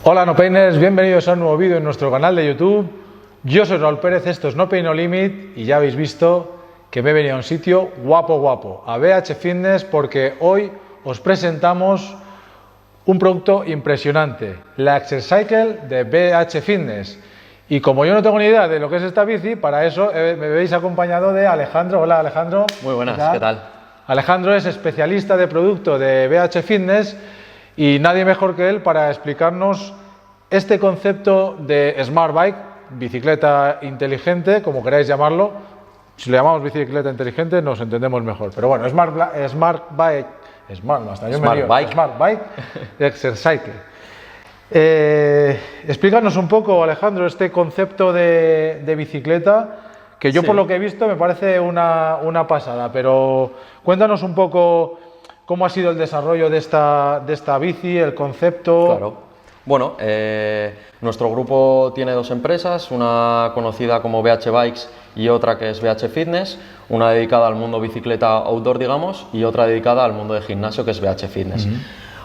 Hola No Painers, bienvenidos a un nuevo vídeo en nuestro canal de YouTube. Yo soy Raúl Pérez, esto es No Pain No Limit y ya habéis visto que me he venido a un sitio guapo, a BH Fitness, porque hoy os presentamos un producto impresionante, la Exercycle de BH Fitness. Y como yo no tengo ni idea de lo que es esta bici, para eso me veis acompañado de Alejandro. Hola Alejandro. Muy buenas, ¿qué tal? Alejandro es especialista de producto de BH Fitness y nadie mejor que él para explicarnos este concepto de Smart Bike, bicicleta inteligente, como queráis llamarlo. Si le llamamos bicicleta inteligente nos entendemos mejor, pero bueno, Smart Bike Exercycle. Explícanos un poco, Alejandro, este concepto de bicicleta, que yo por lo que he visto me parece una pasada, pero cuéntanos un poco cómo ha sido el desarrollo de esta bici, el concepto. Claro. Bueno, nuestro grupo tiene dos empresas, una conocida como BH Bikes y otra que es BH Fitness, una dedicada al mundo bicicleta outdoor, digamos, y otra dedicada al mundo de gimnasio, que es BH Fitness.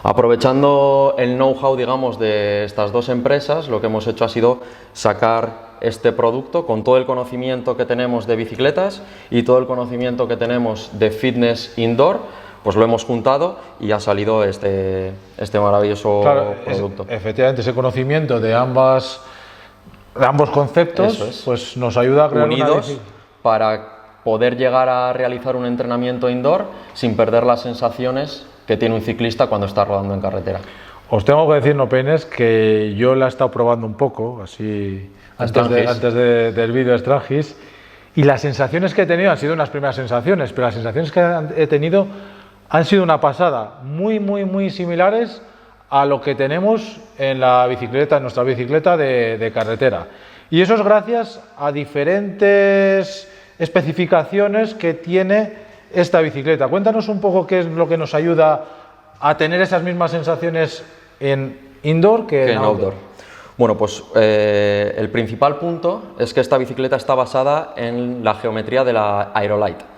Aprovechando el know-how, digamos, de estas dos empresas, lo que hemos hecho ha sido sacar este producto con todo el conocimiento que tenemos de bicicletas y todo el conocimiento que tenemos de fitness indoor, pues lo hemos juntado y ha salido este maravilloso producto. Efectivamente, ese conocimiento de ambos conceptos pues nos ayuda a crear unidos para poder llegar a realizar un entrenamiento indoor sin perder las sensaciones que tiene un ciclista cuando está rodando en carretera. Os tengo que decir, No Painers, que yo la he estado probando un poco, así antes del vídeo Strangis, y las sensaciones que he tenido han sido unas primeras sensaciones, pero las sensaciones que he tenido han sido una pasada, muy similares a lo que tenemos en la bicicleta, en nuestra bicicleta de carretera. Y eso es gracias a diferentes especificaciones que tiene esta bicicleta. Cuéntanos un poco qué es lo que nos ayuda a tener esas mismas sensaciones en indoor que en outdoor. Bueno, pues el principal punto es que esta bicicleta está basada en la geometría de la Aerolite.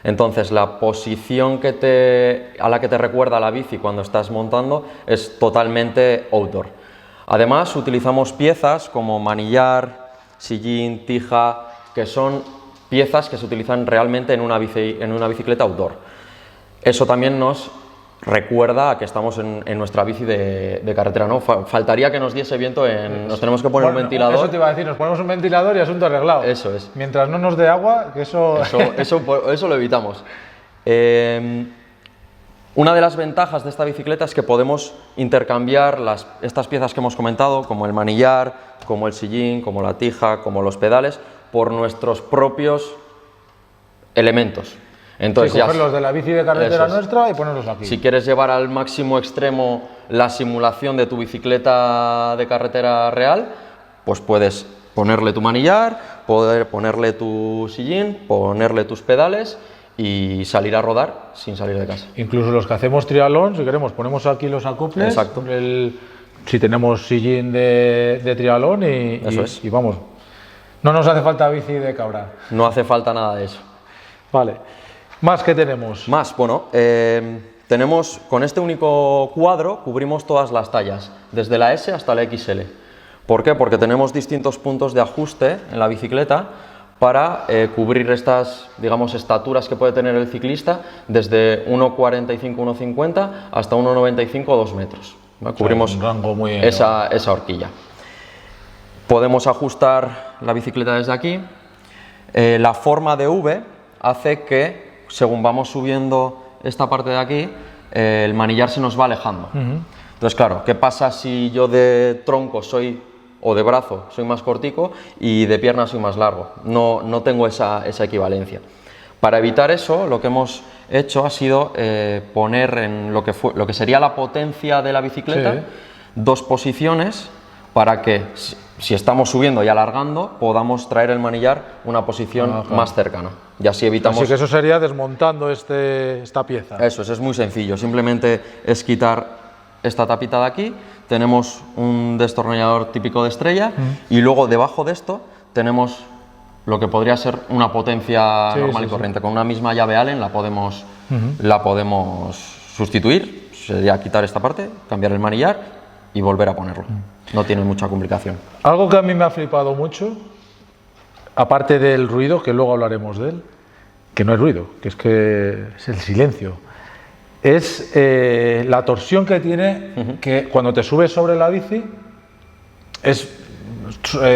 Entonces, la posición a la que te recuerda la bici cuando estás montando es totalmente outdoor. Además, utilizamos piezas como manillar, sillín, tija, que son piezas que se utilizan realmente en una bicicleta outdoor. Eso también nos recuerda a que estamos en nuestra bici de carretera, ¿no? Faltaría que nos diese viento, nos tenemos que poner un ventilador. Eso te iba a decir, nos ponemos un ventilador y asunto arreglado. Eso es. Mientras no nos dé agua, que eso lo evitamos. Una de las ventajas de esta bicicleta es que podemos intercambiar estas piezas que hemos comentado, como el manillar, como el sillín, como la tija, como los pedales, por nuestros propios elementos. Entonces, cogerlos de la bici de carretera nuestra y ponerlos aquí. Si quieres llevar al máximo extremo la simulación de tu bicicleta de carretera real, pues puedes ponerle tu manillar, ponerle tu sillín, ponerle tus pedales y salir a rodar sin salir de casa. Incluso los que hacemos triatlón, si queremos, ponemos aquí los acoples. Exacto. Si tenemos sillín de triatlón y vamos. No nos hace falta bici de cabra. No hace falta nada de eso. Vale. ¿Más qué tenemos? Más, bueno, tenemos con este único cuadro, cubrimos todas las tallas, desde la S hasta la XL. ¿Por qué? Porque tenemos distintos puntos de ajuste en la bicicleta para cubrir estas, digamos, estaturas que puede tener el ciclista, desde 1,45, 1,50 hasta 1,95 o 2 metros. ¿Vale? Cubrimos un rango muy esa horquilla. Podemos ajustar la bicicleta desde aquí. La forma de V hace que, según vamos subiendo esta parte de aquí, el manillar se nos va alejando. Entonces, claro, ¿qué pasa si yo de tronco o de brazo soy más cortico y de pierna soy más largo? No tengo esa equivalencia. Para evitar eso, lo que hemos hecho ha sido poner en lo que sería la potencia de la bicicleta, dos posiciones para que, si estamos subiendo y alargando, podamos traer el manillar una posición más cercana. Y así evitamos... Así que eso sería desmontando esta pieza. Eso es muy sencillo. Simplemente es quitar esta tapita de aquí, tenemos un destornillador típico de Estrella y luego debajo de esto tenemos lo que podría ser una potencia normal y corriente. Con una misma llave Allen la podemos sustituir. Sería quitar esta parte, cambiar el manillar y volver a ponerlo. No tiene mucha complicación. Algo que a mí me ha flipado mucho, aparte del ruido, que luego hablaremos de él, que no es ruido, que es el silencio, es la torsión que tiene, que cuando te subes sobre la bici es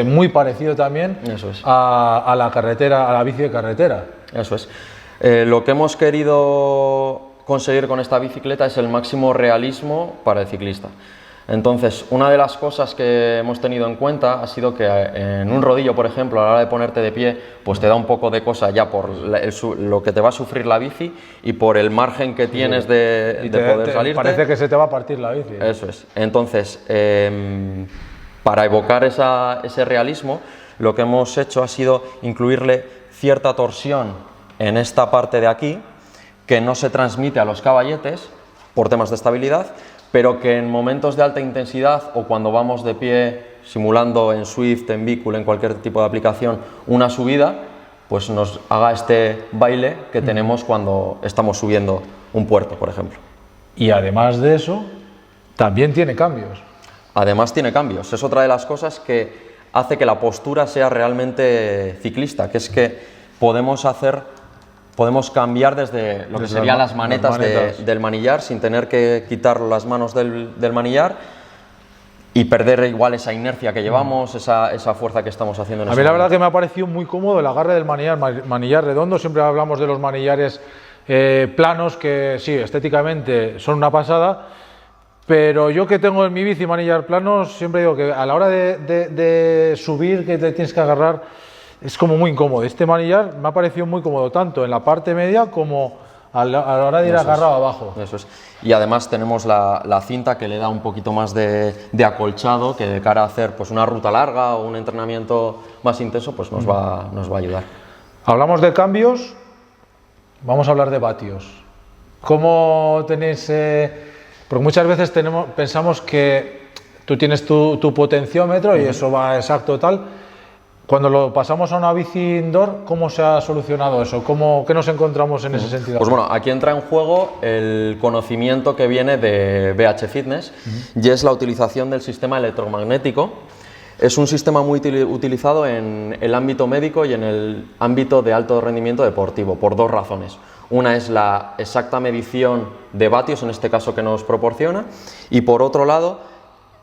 muy parecido también a la carretera, a la bici de carretera. Eso es. Lo que hemos querido conseguir con esta bicicleta es el máximo realismo para el ciclista. Entonces, una de las cosas que hemos tenido en cuenta ha sido que en un rodillo, por ejemplo, a la hora de ponerte de pie, pues te da un poco de cosa ya por lo que te va a sufrir la bici y por el margen que tienes de poder salirte. Parece que se te va a partir la bici. Eso es. Entonces, para evocar ese realismo, lo que hemos hecho ha sido incluirle cierta torsión en esta parte de aquí, que no se transmite a los caballetes por temas de estabilidad, pero que en momentos de alta intensidad o cuando vamos de pie simulando en Swift, en Bicul, en cualquier tipo de aplicación una subida, pues nos haga este baile que tenemos cuando estamos subiendo un puerto, por ejemplo. Y además de eso, también tiene cambios. Además tiene cambios, es otra de las cosas que hace que la postura sea realmente ciclista, que es que podemos cambiar desde lo que serían las manetas del manillar sin tener que quitar las manos del manillar y perder igual esa inercia que llevamos, esa fuerza que estamos haciendo en ese momento. La verdad que me ha parecido muy cómodo el agarre del manillar redondo. Siempre hablamos de los manillares planos, que sí, estéticamente son una pasada, pero yo que tengo en mi bici manillar plano, siempre digo que a la hora de subir, que te tienes que agarrar, es como muy incómodo. Este manillar me ha parecido muy cómodo, tanto en la parte media como a la hora de ir agarrado abajo. Eso es. Y además tenemos la cinta que le da un poquito más de acolchado, que de cara a hacer pues una ruta larga o un entrenamiento más intenso, pues nos va a ayudar. Hablamos de cambios, vamos a hablar de vatios. ¿Cómo tenéis...? Porque muchas veces pensamos que tú tienes tu potenciómetro y eso va exacto tal. Cuando lo pasamos a una bici indoor, ¿cómo se ha solucionado eso? ¿Qué nos encontramos en ese sentido? Pues bueno, aquí entra en juego el conocimiento que viene de BH Fitness y es la utilización del sistema electromagnético. Es un sistema muy utilizado en el ámbito médico y en el ámbito de alto rendimiento deportivo, por dos razones. Una es la exacta medición de vatios, en este caso que nos proporciona, y por otro lado,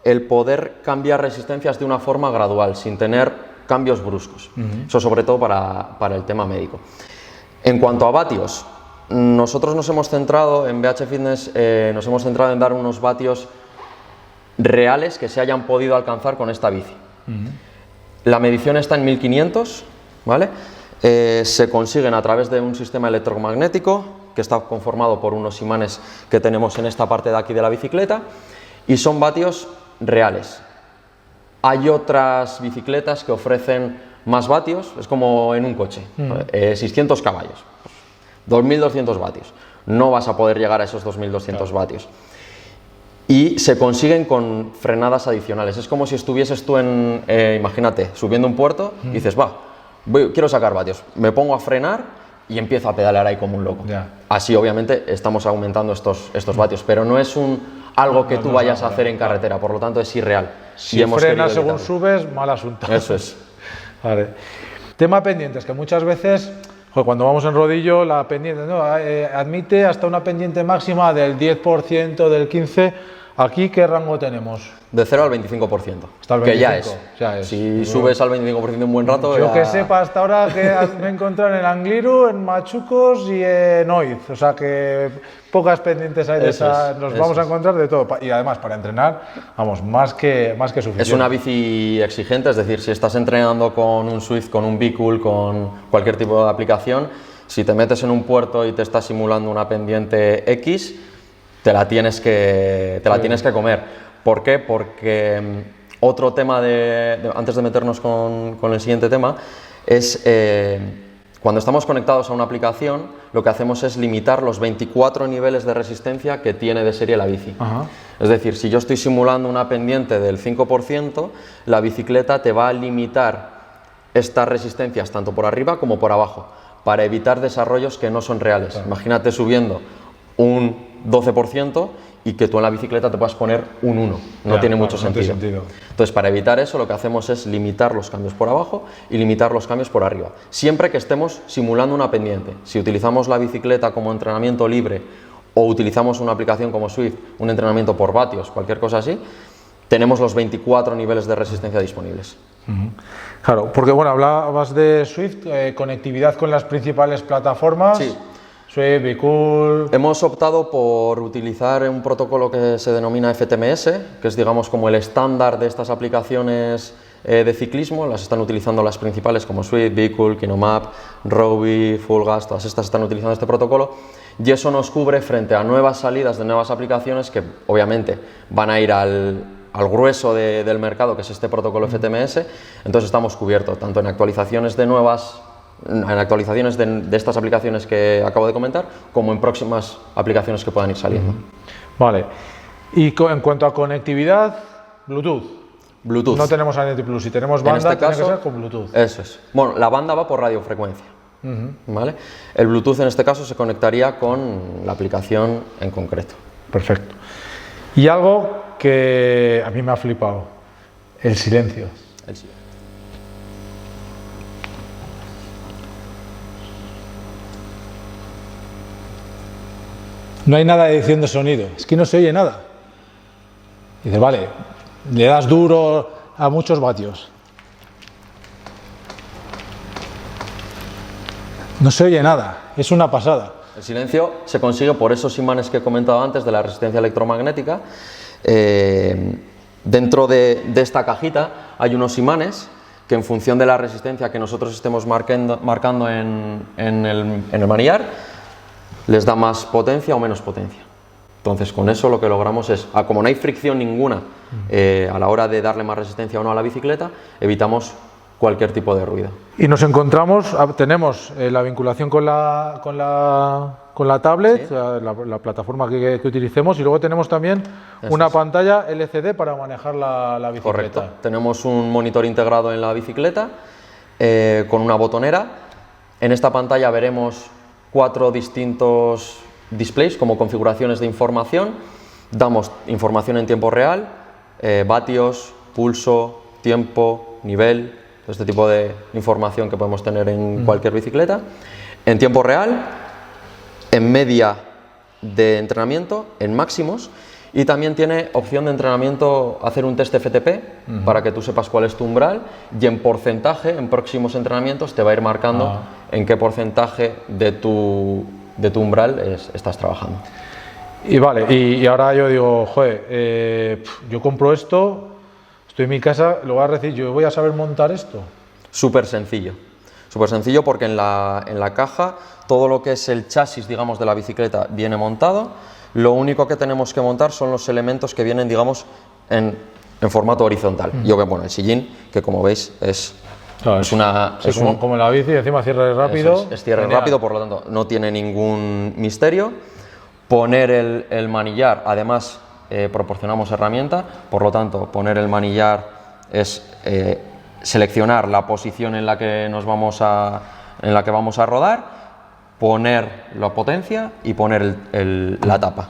el poder cambiar resistencias de una forma gradual, sin tener cambios bruscos. Eso sobre todo para el tema médico. En cuanto a vatios, nosotros nos hemos centrado en BH Fitness, nos hemos centrado en dar unos vatios reales que se hayan podido alcanzar con esta bici. La medición está en 1500, ¿vale? Se consiguen a través de un sistema electromagnético que está conformado por unos imanes que tenemos en esta parte de aquí de la bicicleta y son vatios reales. Hay otras bicicletas que ofrecen más vatios, es como en un coche, 600 caballos, 2200 vatios. No vas a poder llegar a esos 2200 vatios. Y se consiguen con frenadas adicionales. Es como si estuvieses tú imagínate, subiendo un puerto y dices, quiero sacar vatios, me pongo a frenar y empiezo a pedalear ahí como un loco. Así obviamente estamos aumentando estos vatios, pero no es algo que tú vayas a hacer en carretera, por lo tanto es irreal. Si frenas según subes, mal asunto. Eso es. Vale. Tema pendientes, que muchas veces, cuando vamos en rodillo, la pendiente admite hasta una pendiente máxima del 10%, del 15%. ¿Aquí qué rango tenemos? De 0 al 25%. Hasta el 25%. Que ya es. Si subes al 25% un buen rato... Yo que sepa hasta ahora que me he encontrado en Angliru, en Machucos y en Oiz. O sea que pocas pendientes hay de esas. Nos vamos a encontrar de todo. Y además para entrenar, vamos, más que suficiente. Es una bici exigente, es decir, si estás entrenando con un Swift, con un Bicul, con cualquier tipo de aplicación, si te metes en un puerto y te estás simulando una pendiente X, te la tienes que comer. ¿Por qué? Porque otro tema, antes de meternos con el siguiente tema, es cuando estamos conectados a una aplicación, lo que hacemos es limitar los 24 niveles de resistencia que tiene de serie la bici. Es decir, si yo estoy simulando una pendiente del 5%, la bicicleta te va a limitar estas resistencias tanto por arriba como por abajo, para evitar desarrollos que no son reales. Imagínate subiendo un 12% y que tú en la bicicleta te puedas poner un 1. No tiene mucho sentido. Entonces, para evitar eso, lo que hacemos es limitar los cambios por abajo y limitar los cambios por arriba, siempre que estemos simulando una pendiente. Si utilizamos la bicicleta como entrenamiento libre o utilizamos una aplicación como Swift, un entrenamiento por vatios, cualquier cosa así, tenemos los 24 niveles de resistencia disponibles. Claro, porque bueno, hablabas de Swift, conectividad con las principales plataformas. Sí. Swift, Bicool. Hemos optado por utilizar un protocolo que se denomina FTMS, que es, digamos, como el estándar de estas aplicaciones de ciclismo. Las están utilizando las principales como Swift, Bicool, Kinomap, Rovi, Fullgas, todas estas están utilizando este protocolo, y eso nos cubre frente a nuevas salidas de nuevas aplicaciones que obviamente van a ir al grueso del mercado, que es este protocolo FTMS. Entonces estamos cubiertos tanto en actualizaciones de estas aplicaciones que acabo de comentar, como en próximas aplicaciones que puedan ir saliendo. Vale. Y en cuanto a conectividad, Bluetooth. No tenemos ANET Plus, si tenemos banda, tiene que ser con Bluetooth. Eso es. Bueno, la banda va por radiofrecuencia. ¿Vale? El Bluetooth en este caso se conectaría con la aplicación en concreto. Perfecto. Y algo que a mí me ha flipado, el silencio. No hay nada de edición de sonido, es que no se oye nada. Dice, vale, le das duro a muchos vatios. No se oye nada, es una pasada. El silencio se consigue por esos imanes que he comentado antes de la resistencia electromagnética. Dentro de esta cajita hay unos imanes que, en función de la resistencia que nosotros estemos marcando en el manillar, les da más potencia o menos potencia. Entonces, con eso lo que logramos es, como no hay fricción ninguna a la hora de darle más resistencia o no a la bicicleta, evitamos cualquier tipo de ruido. Y nos encontramos, tenemos la vinculación con la tablet, ¿sí? la plataforma que utilicemos, y luego tenemos también una pantalla LCD para manejar la bicicleta. Correcto. Tenemos un monitor integrado en la bicicleta con una botonera. En esta pantalla veremos 4 distintos displays como configuraciones de información. Damos información en tiempo real, vatios, pulso, tiempo, nivel, este tipo de información que podemos tener en cualquier bicicleta. En tiempo real, en media de entrenamiento, en máximos, y también tiene opción de entrenamiento, hacer un test FTP para que tú sepas cuál es tu umbral, y en porcentaje, en próximos entrenamientos, te va a ir marcando en qué porcentaje de tu umbral estás trabajando. Y vale, y ahora yo digo, joder, yo compro esto, estoy en mi casa, lo voy a recibir, yo voy a saber montar esto. Súper sencillo porque en la caja todo lo que es el chasis, digamos, de la bicicleta viene montado. Lo único que tenemos que montar son los elementos que vienen, digamos, en formato horizontal. Y bueno, el sillín, que como veis es como la bici, encima cierre rápido. Es cierre rápido, por lo tanto no tiene ningún misterio. Poner el manillar, además proporcionamos herramienta, por lo tanto poner el manillar es seleccionar la posición en la que vamos a rodar, poner la potencia y poner la tapa.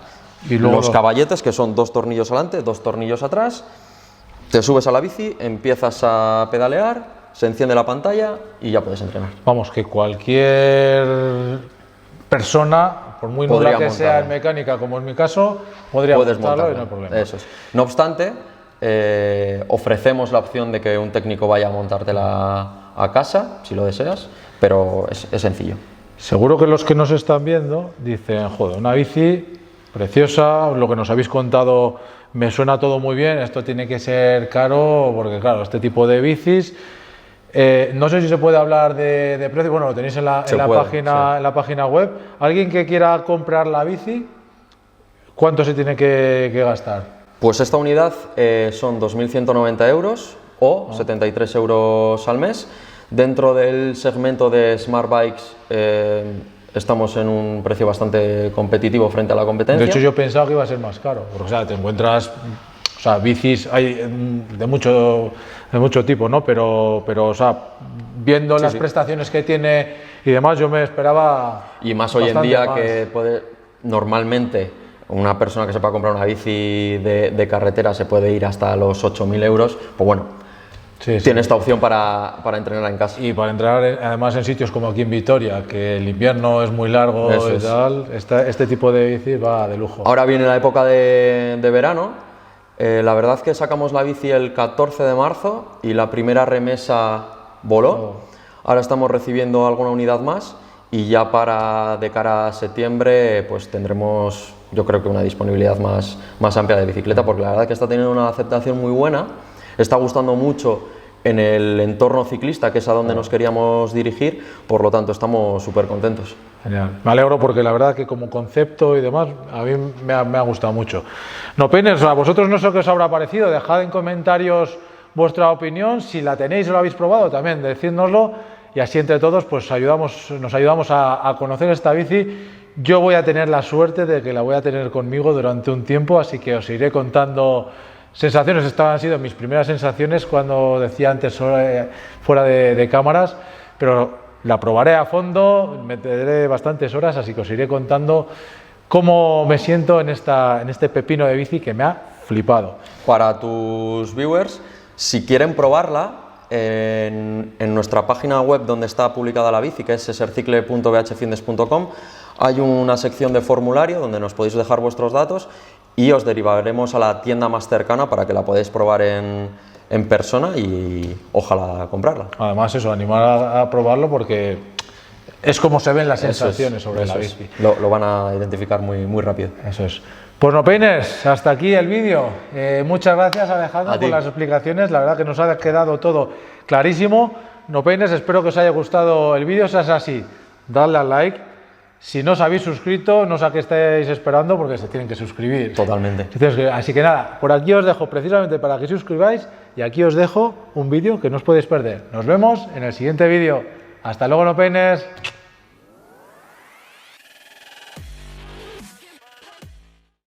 Y luego los caballetes, que son 2 tornillos adelante, 2 tornillos atrás. Te subes a la bici, empiezas a pedalear, se enciende la pantalla y ya puedes entrenar. Vamos, que cualquier persona, por muy nula que sea en mecánica, como en mi caso, podría montarlo y no hay problema. Eso es. No obstante, ofrecemos la opción de que un técnico vaya a montártela a casa, si lo deseas, pero es sencillo. Seguro que los que nos están viendo dicen, joder, una bici preciosa, lo que nos habéis contado me suena todo muy bien, esto tiene que ser caro, porque claro, este tipo de bicis, no sé si se puede hablar de precio, bueno, lo tenéis en la página web. Alguien que quiera comprar la bici, ¿cuánto se tiene que gastar? Pues esta unidad son 2.190 euros o 73 euros al mes. Dentro del segmento de Smart Bikes estamos en un precio bastante competitivo frente a la competencia. De hecho, yo pensaba que iba a ser más caro, porque o sea, te encuentras, o sea, bicis hay de mucho tipo, ¿no? Pero o sea, viendo las prestaciones que tiene y demás, yo me esperaba. Y más hoy en día, que normalmente una persona que se pueda comprar una bici de carretera se puede ir hasta los 8.000 euros, pues bueno, tiene esta opción para entrenar en casa. Y para entrenar además en sitios como aquí en Vitoria, que el invierno es muy largo y tal, este tipo de bici va de lujo. Ahora viene la época de verano, la verdad que sacamos la bici el 14 de marzo y la primera remesa voló. Ahora estamos recibiendo alguna unidad más y ya de cara a septiembre pues tendremos, yo creo que una disponibilidad más amplia de bicicleta, porque la verdad que está teniendo una aceptación muy buena, está gustando mucho en el entorno ciclista, que es a donde nos queríamos dirigir, por lo tanto estamos súper contentos. Genial, me alegro porque la verdad que como concepto y demás a mí me ha gustado mucho. Nopeners, a vosotros no sé qué os habrá parecido, dejad en comentarios vuestra opinión, si la tenéis o lo habéis probado también, decídnoslo. Y así entre todos pues nos ayudamos a conocer esta bici. Yo voy a tener la suerte de que la voy a tener conmigo durante un tiempo, así que os iré contando sensaciones. Estas han sido mis primeras sensaciones, cuando decía antes fuera de cámaras, pero la probaré a fondo, meteré bastantes horas, así que os iré contando cómo me siento en este pepino de bici que me ha flipado. Para tus viewers, si quieren probarla, en nuestra página web donde está publicada la bici, que es sercicle.bhfitness.com, hay una sección de formulario donde nos podéis dejar vuestros datos y os derivaremos a la tienda más cercana para que la podáis probar en persona y ojalá comprarla. Además eso, animar a probarlo porque es como se ven las sensaciones sobre la bici. Lo van a identificar muy rápido. Eso es. Pues Nopeners, hasta aquí el vídeo. Muchas gracias Alejandro por las explicaciones, la verdad que nos ha quedado todo clarísimo. Nopeners, espero que os haya gustado el vídeo, si es así, dadle al like. Si no os habéis suscrito, no sé a qué estáis esperando porque se tienen que suscribir. Totalmente. Así que nada, por aquí os dejo precisamente para que suscribáis y aquí os dejo un vídeo que no os podéis perder. Nos vemos en el siguiente vídeo. Hasta luego Nopeners.